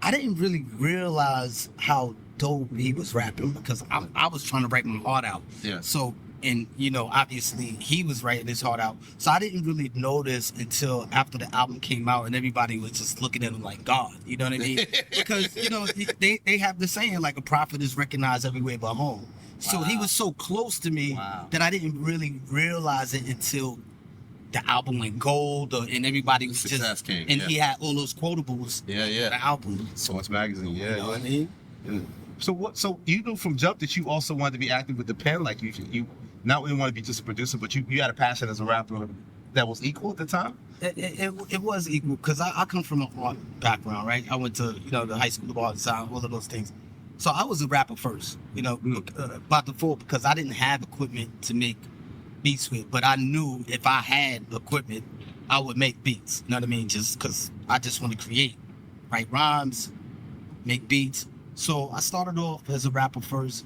I didn't really realize how dope he was rapping because I was trying to write my heart out. Yeah. So, and obviously he was writing his heart out. So I didn't really notice until after the album came out and everybody was just looking at him like God. You know what I mean? Because they have the saying like a prophet is recognized everywhere but home. So he was so close to me that I didn't really realize it until the album went gold, and everybody was Success just, came, and he had all those quotables. Yeah. The album. Source Magazine. Yeah. You know what I mean? Yeah. So you knew from jump that you also wanted to be active with the pen, like you not only want to be just a producer, but you had a passion as a rapper that was equal at the time. It was equal because I come from an art background, right? I went to the high school of art design, all of those things. So I was a rapper first, by default, because I didn't have equipment to make beats with, but I knew if I had equipment, I would make beats. You know what I mean? Just because I just want to create, write rhymes, make beats. So I started off as a rapper first,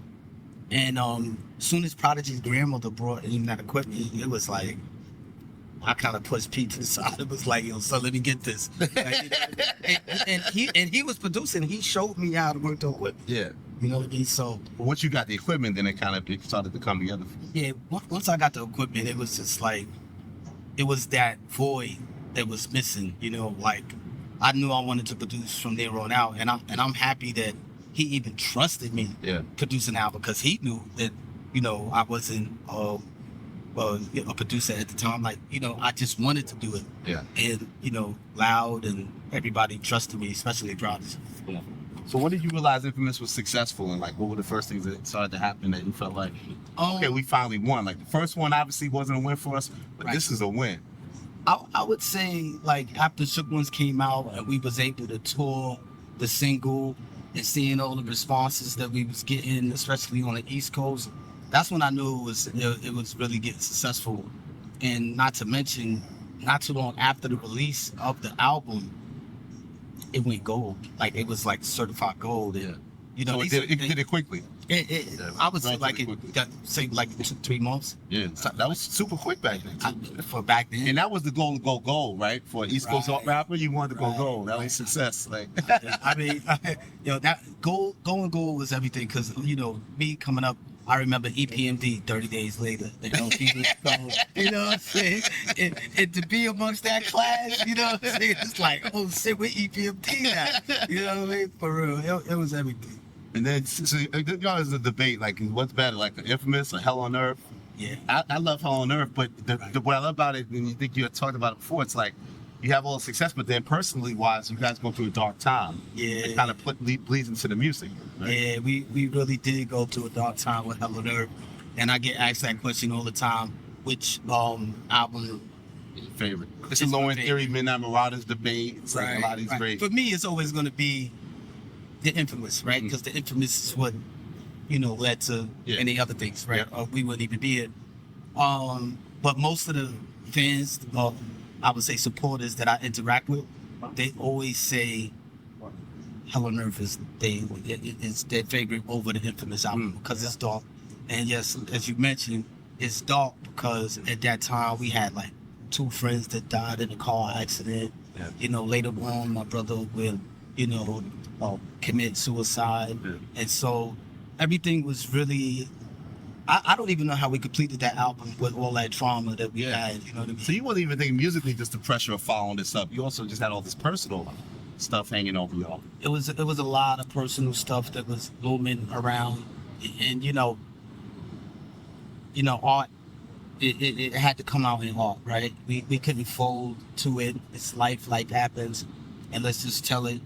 and as soon as Prodigy's grandmother brought in that equipment, it was like I kind of pushed Pete to the side. It was like, yo, son, let me get this. and he was producing. He showed me how to work the equipment. Yeah. You know what I mean? So once you got the equipment, then it started to come together. Yeah. Once I got the equipment, it was just like it was that void that was missing. Like I knew I wanted to produce from there on out, and I'm happy that he even trusted me producing an album because he knew that I wasn't a producer at the time. Like I just wanted to do it. Yeah. And Loud and everybody trusted me, especially Prodigy. Yeah. So when did you realize Infamous was successful, and like what were the first things that started to happen that you felt like, okay, we finally won? Like the first one obviously wasn't a win for us, but this is a win. I would say like after Shook Ones came out and we was able to tour the single and seeing all the responses that we was getting, especially on the East Coast, that's when I knew it was really getting successful. And not to mention, not too long after the release of the album, it went gold. Like it was like certified gold. And, so it did it quickly. I would say like it got like 2-3 months. Yeah, that was super quick back then. For back then. And that was the goal to go gold, right? For an East Coast rapper, you wanted to go gold. That was success. Like, I mean, that going gold was everything. Because me coming up, I remember EPMD 30 days later. You know what I'm saying? And to be amongst that class, you know what I'm saying? It's like, oh shit, we're EPMD now. You know what I mean? For real, it was everything. And then, there's a debate, like, what's better, like the Infamous or Hell on Earth? Yeah. I love Hell on Earth, but what I love about it, and you think you had talked about it before, it's like, you have all the success, but then personally wise, you guys go through a dark time. Yeah. It kind of bleeds into the music. Right? Yeah, we really did go through a dark time with Hell on Earth. And I get asked that question all the time, which album favorite? It's a Low End Theory, Midnight Marauders debate. It's like a lot of these great. For me, it's always going to be the Infamous, right? Because the Infamous is what, led to any other things, right? Yeah. Or we wouldn't even be it. But most of the fans, I would say supporters that I interact with, they always say Hell on Earth is their favorite over the Infamous album because it's dark. And yes, as you mentioned, it's dark because at that time we had like 2 friends that died in a car accident. Yeah. Later on, my brother will, commit suicide. Yeah. And so everything was really, I don't even know how we completed that album with all that trauma that we had, you know what I mean? So you wasn't even thinking musically just the pressure of following this up. You also just had all this personal stuff hanging over y'all. It was a lot of personal stuff that was looming around, and art. It had to come out in art, right? We couldn't fold to it. It's life happens, and let's just tell it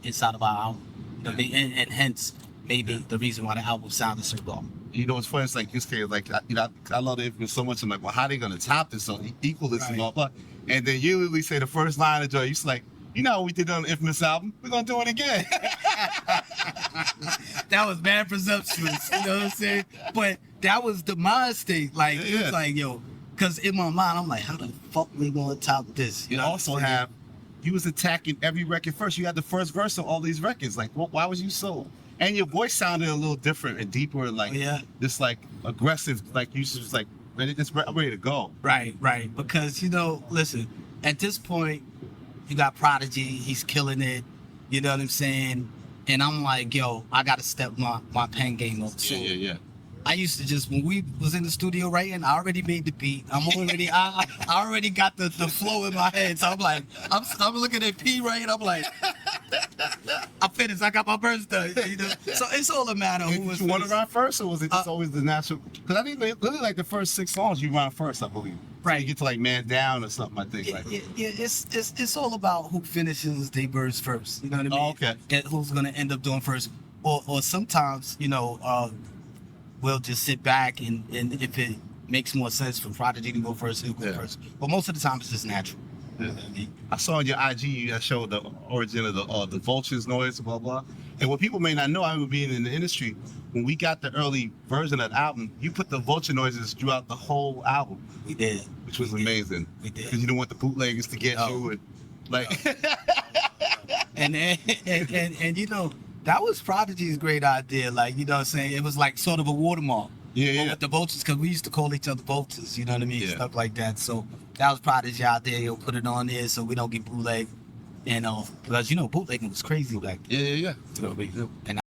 inside of our album. And hence maybe the reason why the album sounded so dark. It's funny. It's like this kid, like I love the Infamous so much. I'm like, well, how are they gonna top this or equal this and all that? And then you literally say the first line of Joy. You're like, what we did on the Infamous album? We're gonna do it again. That was bad presumptuous, you know what I'm saying? But that was the mind state. Like it was like, because in my mind I'm like, how the fuck we gonna top this? You also have, you was attacking every record first. You had the first verse of all these records. Like, why was you so? And your voice sounded a little different and deeper, like just like aggressive, like you just like ready to go. Right. Because listen, at this point, you got Prodigy, he's killing it. You know what I'm saying? And I'm like, yo, I gotta step my pen game up. So Yeah. I used to just, when we was in the studio writing, I already made the beat. I already got the flow in my head. So I'm like, I'm looking at P writing. I'm like, I finished. I got my verse done. You know? So it's all a matter of who was. Did you want to run first, or was it just always the natural? Because I think literally like the first 6 songs you run first, I believe. Right. You get to like Man Down or something, I think. Yeah, it's all about who finishes their verse first. You know what I mean? Oh, okay. And who's gonna end up doing first, or sometimes we'll just sit back and if it makes more sense for Prodigy to go first, he'll go first. But most of the time it's just natural. Yeah. I saw on your IG you showed the origin of the vultures noise, blah blah. And what people may not know, I remember being in the industry, when we got the early version of the album, you put the vulture noises throughout the whole album. We did. Which was amazing. We did. Because you didn't want the bootleggers to get you and like and that was Prodigy's great idea. Like, you know what I'm saying? It was like sort of a watermark. Yeah. With the vultures, because we used to call each other vultures, you know what I mean? Yeah. Stuff like that. So that was Prodigy out there. He'll put it on there so we don't get bootleg. And because bootlegging was crazy back then. Yeah. You know what I mean? And